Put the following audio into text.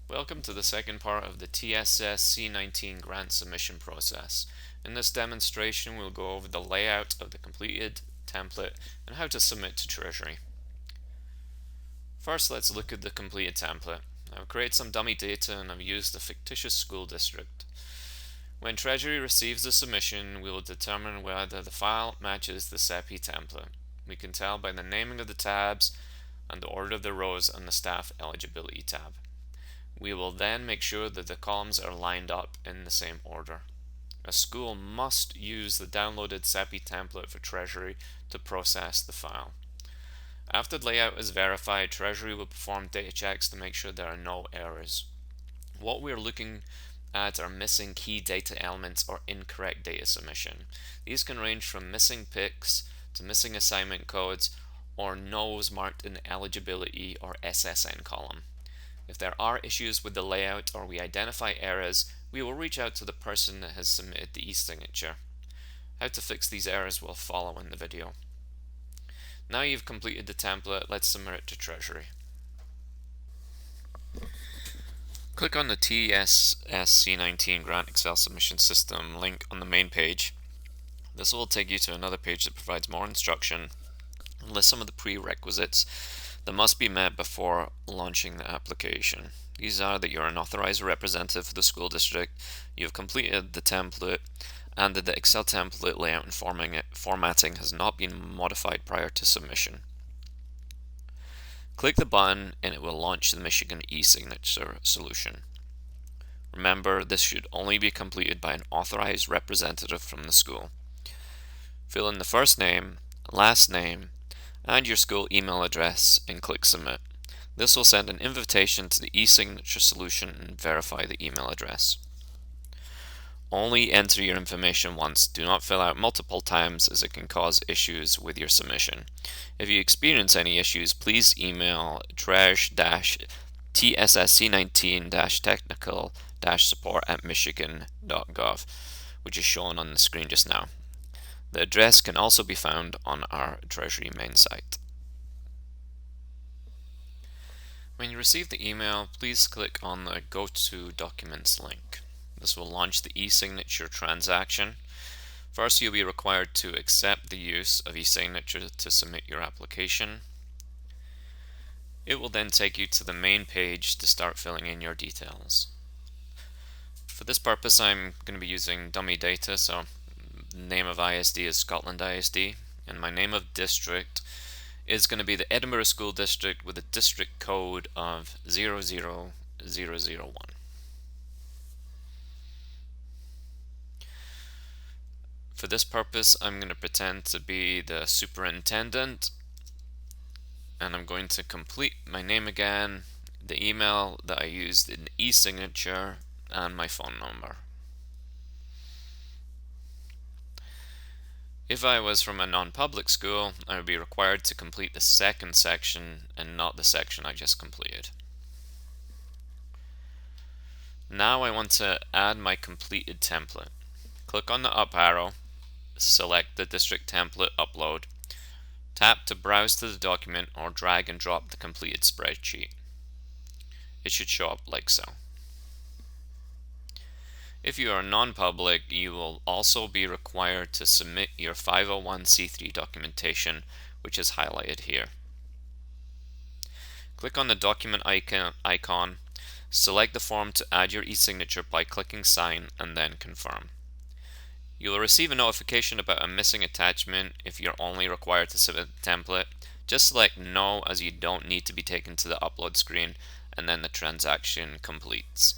Welcome to the second part of the TSSC-19 grant submission process. In this demonstration, we'll go over the layout of the completed template and how to submit to Treasury. First, let's look at the completed template. I've created some dummy data and I've used a fictitious school district. When Treasury receives the submission, we will determine whether the file matches the CEPI template. We can tell by the naming of the tabs and the order of the rows on the staff eligibility tab. We will then make sure that the columns are lined up in the same order. A school must use the downloaded CEPI template for Treasury to process the file. After the layout is verified, Treasury will perform data checks to make sure there are no errors. What we're looking at are missing key data elements or incorrect data submission. These can range from missing PICs to missing assignment codes or no's marked in the eligibility or SSN column. If there are issues with the layout or we identify errors, we will reach out to the person that has submitted the e-signature. How to fix these errors will follow in the video. Now you've completed the template, let's submit it to Treasury. Click on the TSSC-19 Grant Excel Submission System link on the main page. This will take you to another page that provides more instruction and lists some of the prerequisites that must be met before launching the application. These are that you're an authorized representative for the school district, you have completed the template, and that the Excel template layout and formatting has not been modified prior to submission. Click the button and it will launch the Michigan e-signature solution. Remember, this should only be completed by an authorized representative from the school. Fill in the first name, last name, and your school email address and click submit. This will send an invitation to the e-signature solution and verify the email address. Only enter your information once. Do not fill out multiple times as it can cause issues with your submission. If you experience any issues, please email treasury-tsSC19-technical-support@michigan.gov, which is shown on the screen just now. The address can also be found on our Treasury main site. When you receive the email, please click on the Go to Documents link. This will launch the e-signature transaction. First, you'll be required to accept the use of e-signature to submit your application. It will then take you to the main page to start filling in your details. For this purpose, I'm going to be using dummy data, so name of ISD is Scotland ISD, and my name of district is going to be the Edinburgh School District with a district code of 00001. For this purpose, I'm going to pretend to be the superintendent, and I'm going to complete my name again, the email that I used in the e-signature, and my phone number. If I was from a non-public school, I would be required to complete the second section and not the section I just completed. Now I want to add my completed template. Click on the up arrow, select the district template upload, tap to browse to the document or drag and drop the completed spreadsheet. It should show up like so. If you are non-public, you will also be required to submit your 501c3 documentation, which is highlighted here. Click on the document icon, select the form to add your e-signature by clicking sign and then confirm. You will receive a notification about a missing attachment if you're only required to submit the template. Just select no, as you don't need to be taken to the upload screen, and then the transaction completes.